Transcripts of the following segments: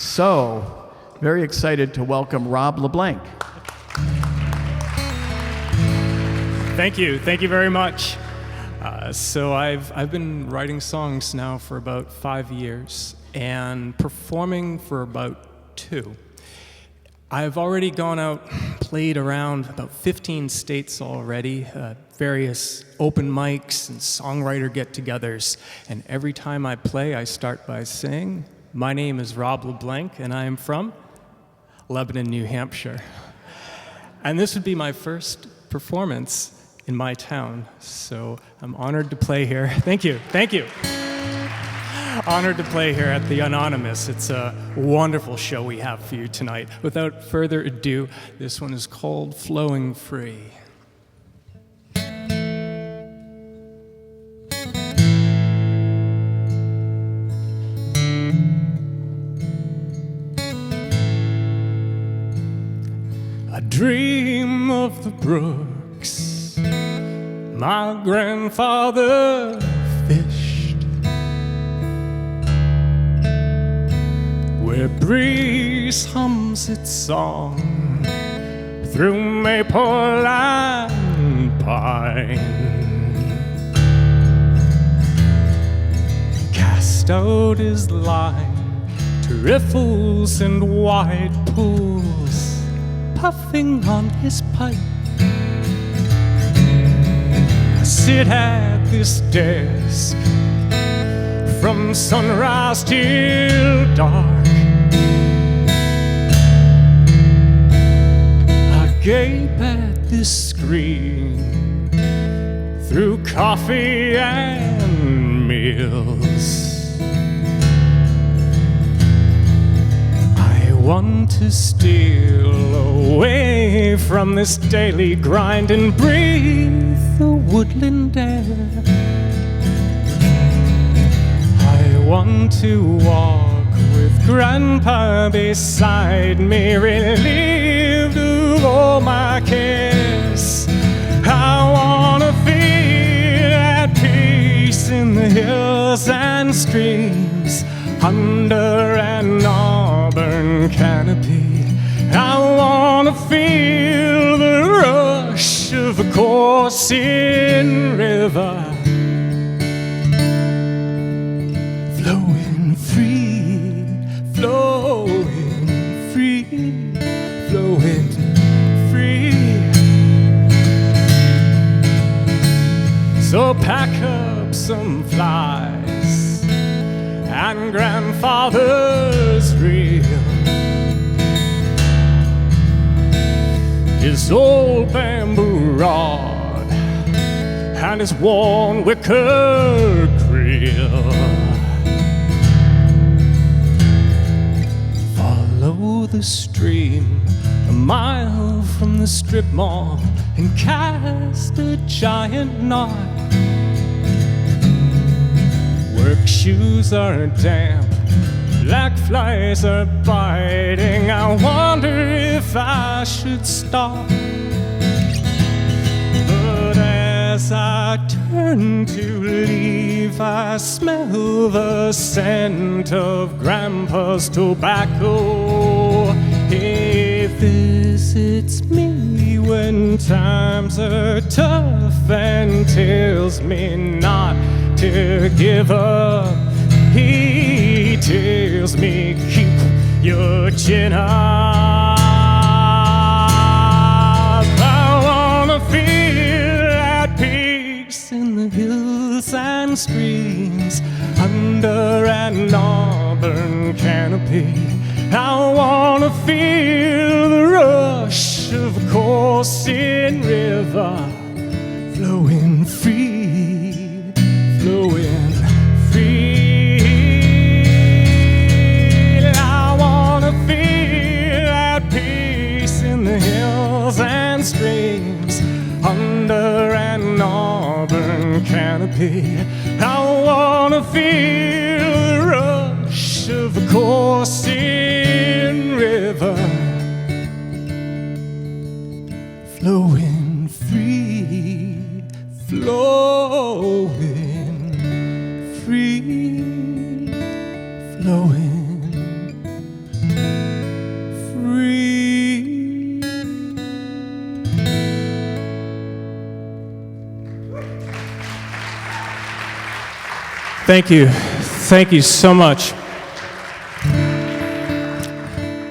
So, very excited to welcome Rob LeBlanc. Thank you very much. So I've been writing songs now for about 5 years and performing for about 2. I've already gone out, played around about 15 states already, various open mics and songwriter get-togethers, and every time I play, I start by saying, my name is Rob LeBlanc, and I am from Lebanon, New Hampshire. And this would be my first performance in my town, so I'm honored to play here. Thank you. Honored to play here at the Anonymous. It's a wonderful show we have for you tonight. Without further ado, this one is called Flowing Free. I dream of the brooks my grandfather fished, where breeze hums its song through maple and pine. Cast out his line to riffles and wide pools, puffing on his pipe. I sit at this desk from sunrise till dark. I gape at this screen through coffee and meals. I want to steal away from this daily grind and breathe the woodland air. I want to walk with Grandpa beside me, relieved of all my cares. I want to feel at peace in the hills and streams under an auburn canopy. I want to feel the rush of a coursing river, flowing free, flowing free, flowing free. So pack up some flies and grandfather's reel, his old bamboo rod and his worn wicker grill. Follow the stream a mile from the strip mall and cast a giant knot. Work shoes are damp, black flies are biting. I wonder if I should stop. But as I turn to leave, I smell the scent of Grandpa's tobacco. He visits me when times are tough and tells me not to give up. He tells me keep your chin up. I wanna feel at peace in the hills and streams under an auburn canopy. I wanna feel the rush of a coursing river, flowing free, flowing free. And streams under an auburn canopy. I wanna feel the rush of a coursing river, flowing free, flowing free, flowing Thank you. Thank you so much.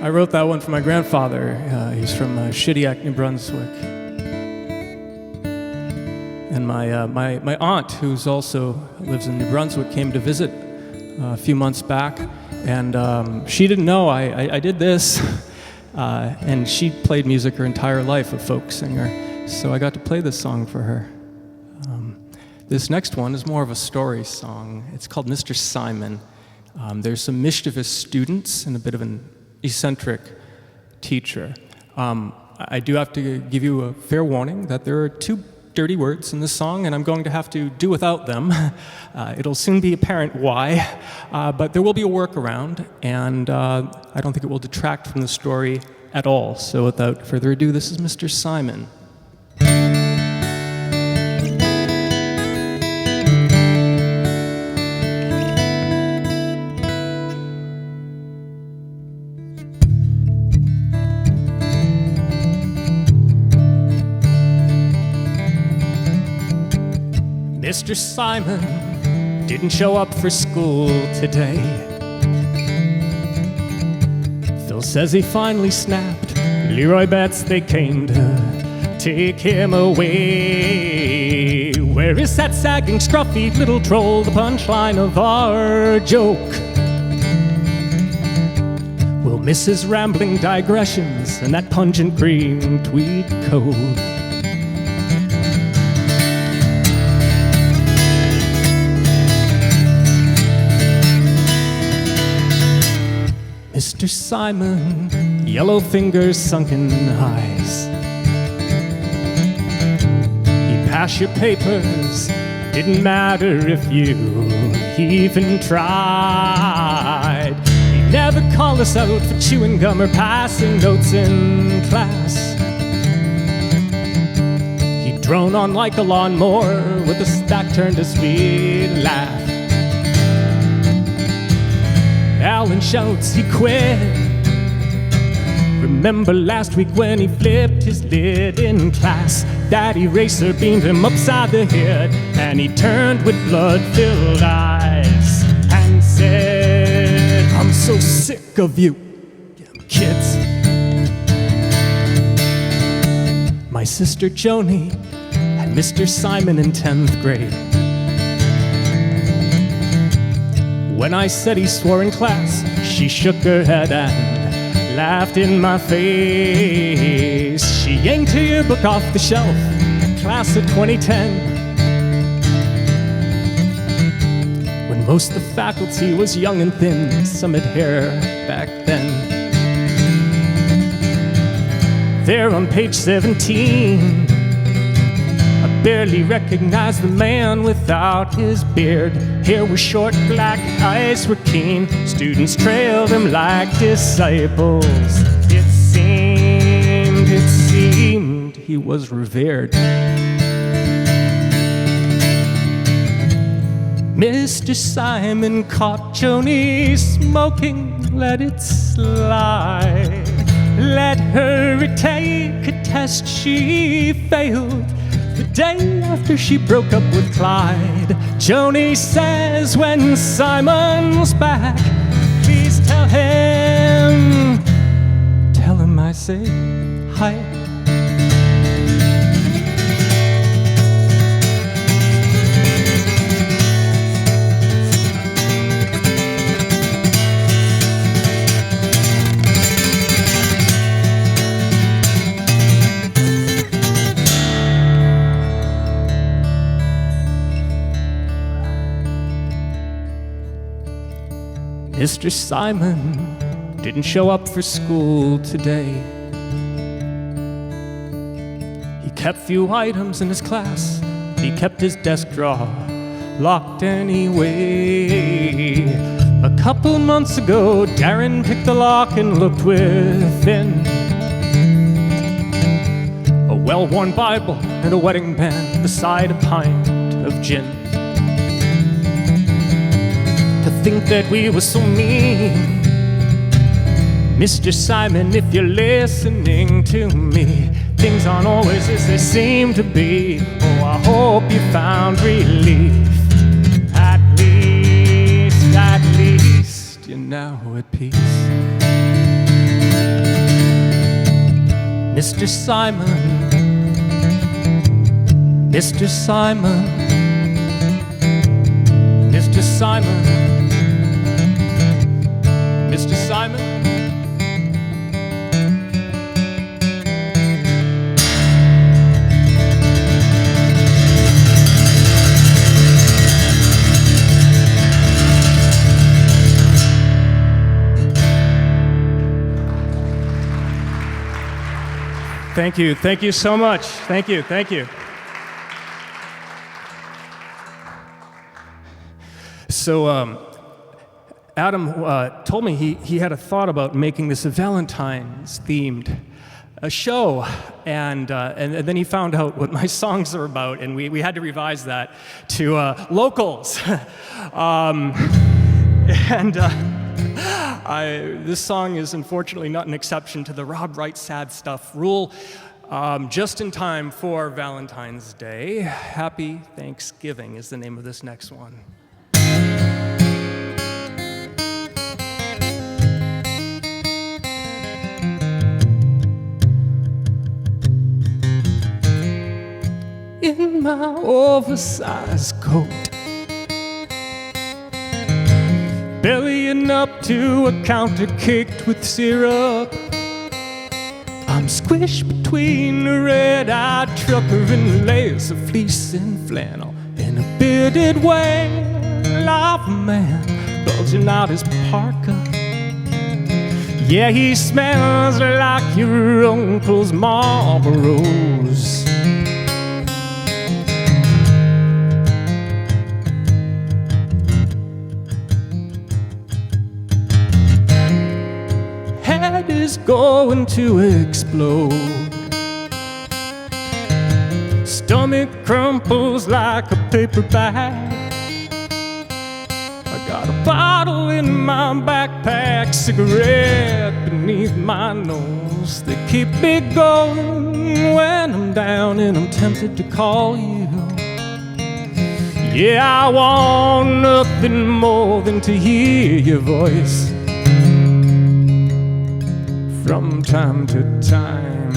I wrote that one for my grandfather. He's from Shediac, New Brunswick. And my aunt, who's also lives in New Brunswick, came to visit a few months back. And she didn't know I did this. And she played music her entire life, a folk singer. So I got to play this song for her. This next one is more of a story song. It's called Mr. Simon. There's some mischievous students and a bit of an eccentric teacher. I do have to give you a fair warning that there are 2 dirty words in this song, and I'm going to have to do without them. It'll soon be apparent why, but there will be a workaround, and I don't think it will detract from the story at all. So without further ado, this is Mr. Simon. Mr. Simon didn't show up for school today. Phil says he finally snapped. Leroy bets they came to take him away. Where is that sagging, scruffy little troll, the punchline of our joke? We'll miss his rambling digressions and that pungent green tweed coat. Mr. Simon, yellow fingers, sunken eyes. He'd pass your papers, didn't matter if you even tried. He'd never call us out for chewing gum or passing notes in class. He'd drone on like a lawnmower with a stack turned a sweet laugh. Alan shouts he quit. Remember last week when he flipped his lid in class? That eraser beamed him upside the head, and he turned with blood-filled eyes and said, I'm so sick of you kids. My sister Joni and Mr. Simon in 10th grade. When I said he swore in class, she shook her head and laughed in my face. She yanked her yearbook off the shelf, class of 2010. When most of the faculty was young and thin, some had hair back then. There on page 17, I barely recognized the man without his beard. Hair was short, black, eyes were keen. Students trailed him like disciples. It seemed he was revered. Mr. Simon caught Joni smoking, let it slide. Let her retake a test she failed. The day after she broke up with Clyde, Joni says when Simon's back, please tell him I say hi. Mr. Simon didn't show up for school today. He kept few items in his class. He kept his desk drawer locked anyway. A couple months ago, Darren picked the lock and looked within. A well-worn Bible and a wedding band beside a pint of gin. To think that we were so mean. Mr. Simon, if you're listening to me, things aren't always as they seem to be. Oh, I hope you found relief, at least. at peace. Mr. Simon, Mr. Simon, Mr. Simon, Mr. Simon. Thank you so much. Thank you. So Adam told me he had a thought about making this a Valentine's-themed show, and then he found out what my songs are about, and we had to revise that to locals. This song is unfortunately not an exception to the Rob writes sad stuff rule. Just in time for Valentine's Day. Happy Thanksgiving is the name of this next one. In my oversized coat, bellying up to a counter caked with syrup, I'm squished between a red-eyed trucker and layers of fleece and flannel in a bearded whale of a man bulging out his parka. Yeah, he smells like your uncle's Marlboros. Head is going to explode. Stomach crumples like a paper bag. I got a bottle in my backpack, cigarette beneath my nose. They keep me going when I'm down and I'm tempted to call you. Yeah, I want nothing more than to hear your voice from time to time.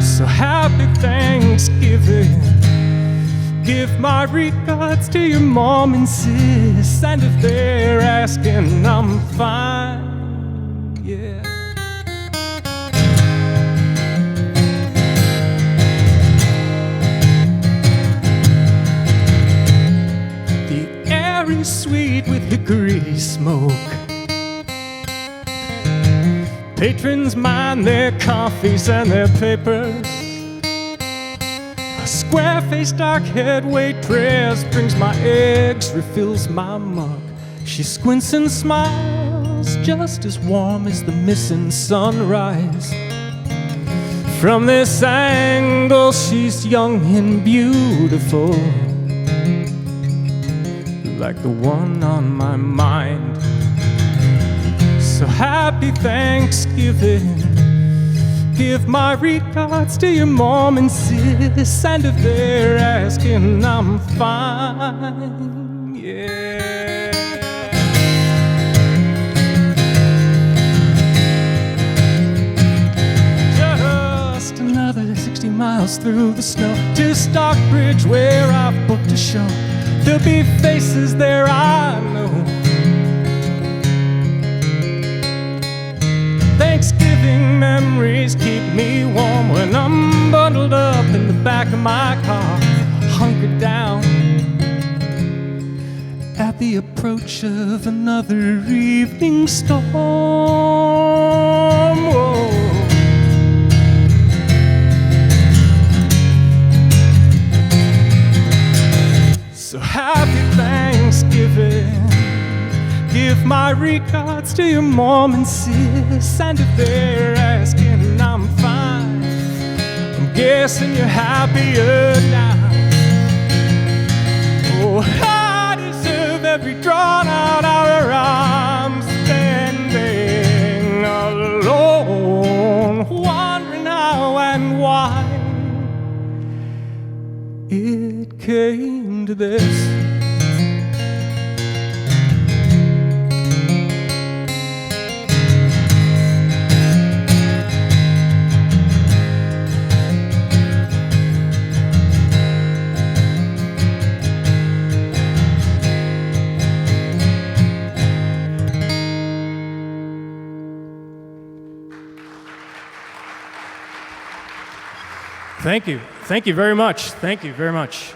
So happy Thanksgiving. Give my regards to your mom and sis, and if they're asking, I'm fine, yeah. The air is sweet with hickory smoke. Patrons mind their coffees and their papers. A square-faced, dark-haired waitress brings my eggs, refills my mug. She squints and smiles, just as warm as the missing sunrise. From this angle, she's young and beautiful, like the one on my mind. So happy Thanksgiving. Give my regards to your mom and sis, and if they're asking, I'm fine, yeah. Just another 60 miles through the snow to Stockbridge, where I've booked a show. There'll be faces there I know. Thanksgiving memories keep me warm when I'm bundled up in the back of my car, hunkered down at the approach of another evening storm. Whoa. So happy Thanksgiving. Give my regards to your mom and sis, and if they're asking, I'm fine. I'm guessing you're happier now. Oh, I deserve every drawn-out hour I'm spending alone, wondering how and why it came to this. Thank you. Thank you very much. Thank you very much.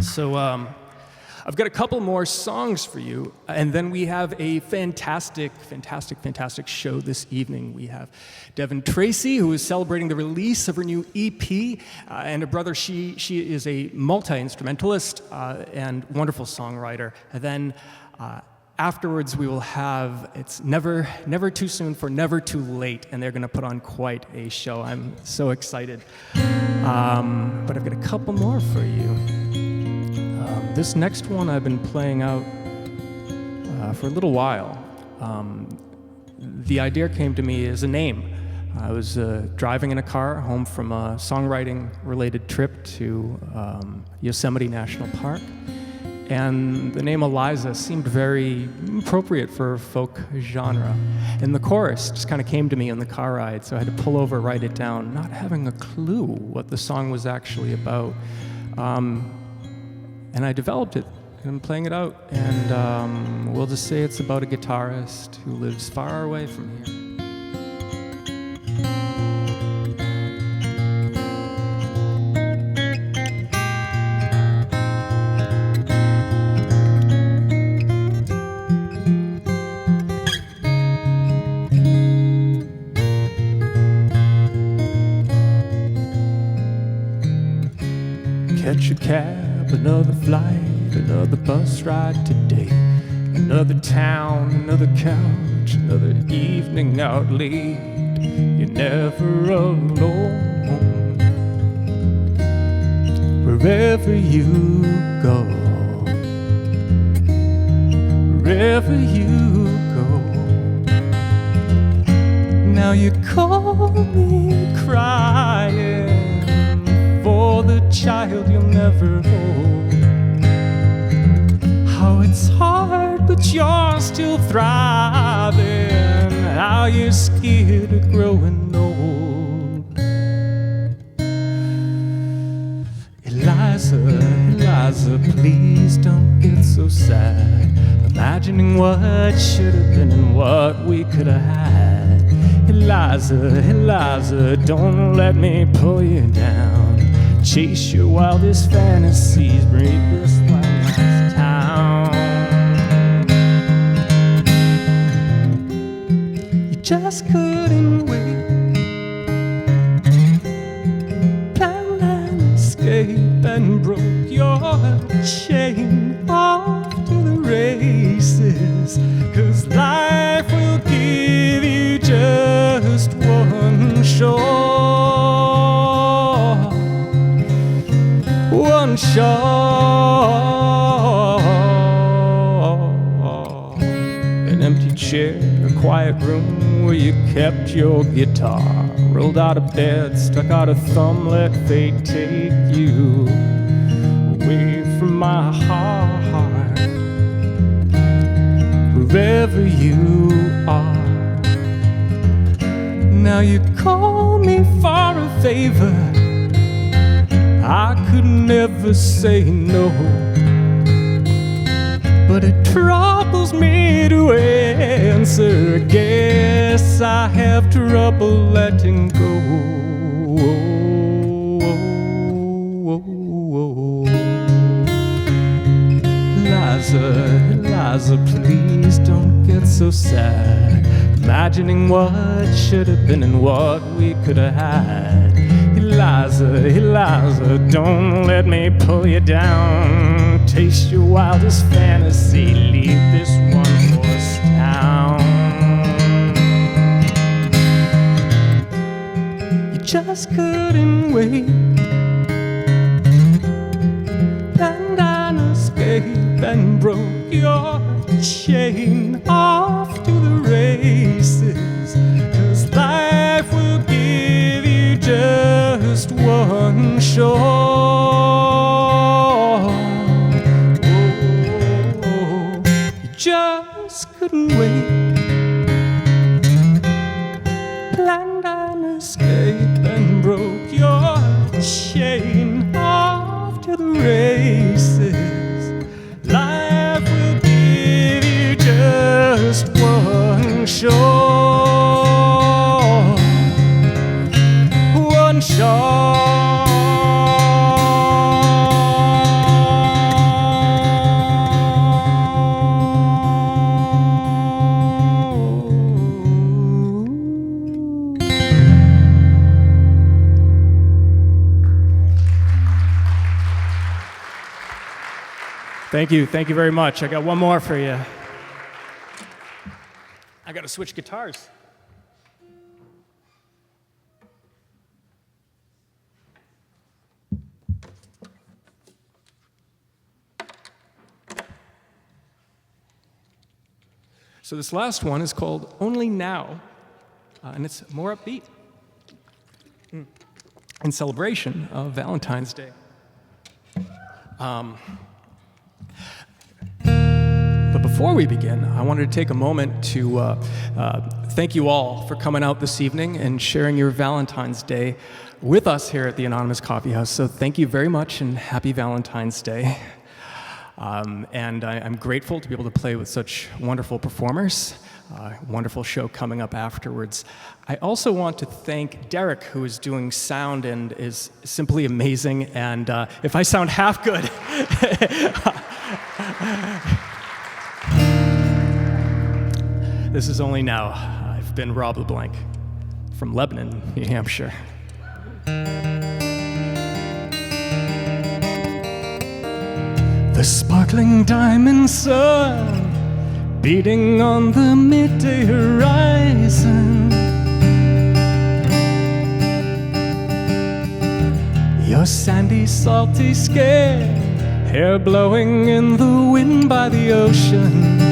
So I've got a couple more songs for you, and then we have a fantastic show this evening. We have Devin Tracy, who is celebrating the release of her new EP, and her brother. She is a multi-instrumentalist and wonderful songwriter. And then afterwards, we will have It's Never Too Soon for Never Too Late, and they're going to put on quite a show. I'm so excited. But I've got a couple more for you. This next one I've been playing out for a little while. The idea came to me as a name. I was driving in a car home from a songwriting-related trip to Yosemite National Park, and the name Eliza seemed very appropriate for folk genre. And the chorus just kind of came to me on the car ride, so I had to pull over, write it down, not having a clue what the song was actually about. And I developed it, and I'm playing it out, and we'll just say it's about a guitarist who lives far away from here. Catch a cab, another flight, another bus ride today. Another town, another couch, another evening out late. You're never alone. Wherever you go, wherever you go. Now you call me crying for the child you'll never hold. How it's hard, but you're still thriving. How you're scared of growing old. Eliza, Eliza, please don't get so sad, imagining what should have been and what we could have had. Eliza, Eliza, don't let me pull you down. Chase your wildest fantasies, break this last town. You just couldn't wait, planned an escape and broke your chain off to the races. 'Cause life will give you just one shot. One shot. An empty chair, a quiet room where you kept your guitar. Rolled out of bed, stuck out a thumb, let fate take you away from my heart. Wherever you are. Now you call me for a favor, I could never say no, but it troubles me to answer. Guess I have trouble letting go. Eliza, Eliza, please don't get so sad, imagining what should have been and what we could have had. Eliza, Eliza, don't let me pull you down. Taste your wildest fantasy, leave this one-horse town. You just couldn't wait, planned an escape and broke your chain off to the races. 'Cause life will give you just one shot. You just couldn't wait, planned an escape and broke your chain off to the races. Life will give you just Thank you very much. I got one more for you. I got to switch guitars. So this last one is called Only Now, and it's more upbeat in celebration of Valentine's Day. But before we begin, I wanted to take a moment to thank you all for coming out this evening and sharing your Valentine's Day with us here at the Anonymous Coffeehouse. So thank you very much and happy Valentine's Day. And I'm grateful to be able to play with such wonderful performers. Wonderful show coming up afterwards. I also want to thank Derek, who is doing sound and is simply amazing. And if I sound half good, this is Only Now. I've been Rob LeBlanc from Lebanon, New Hampshire. The sparkling diamond sun beating on the midday horizon. Your sandy, salty skin, hair blowing in the wind by the ocean.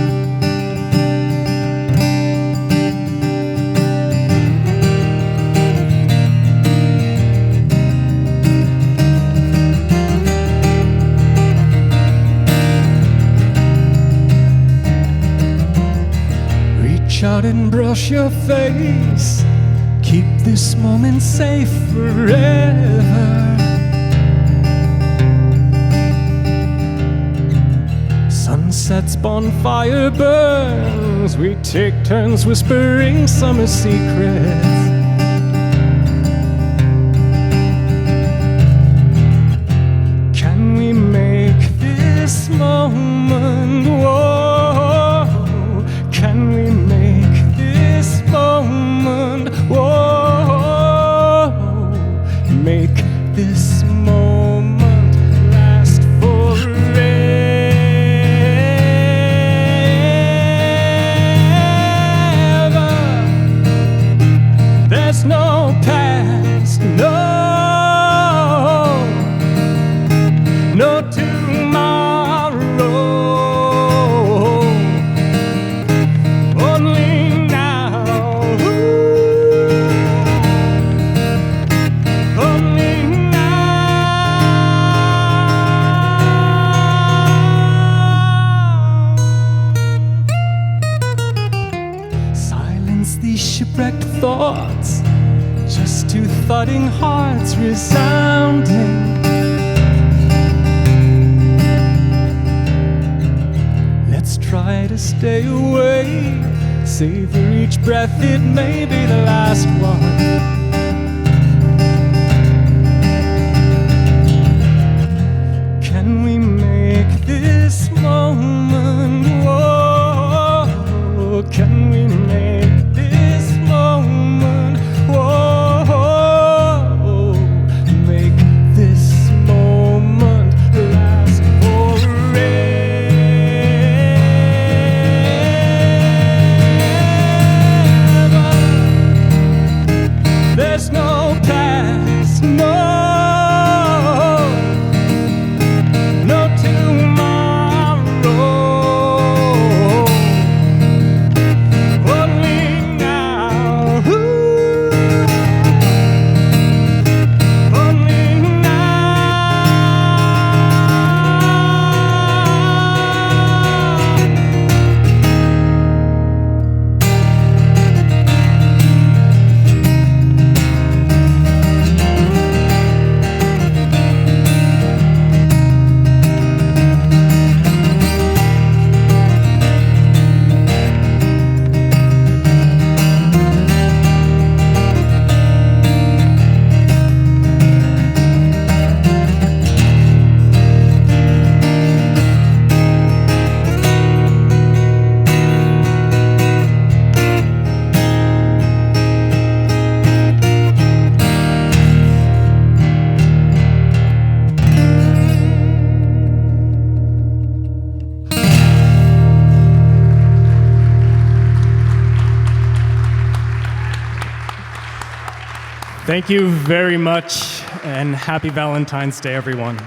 Reach out and brush your face. Keep this moment safe forever. Sunset's bonfire burns. We take turns whispering summer secrets. Can we make this moment? Whoa, can we make this moment? Whoa, make this moment last forever. There's no past, no tomorrow. Only now, only now. Silence these shipwrecked thoughts, just two thudding hearts resounding. Let's try to stay away, savor each breath, it may be the last one. Can we make this moment? Whoa, can we make this moment? Whoa, make this moment last forever. Thank you very much, and happy Valentine's Day, everyone.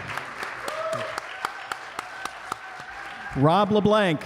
Rob LeBlanc.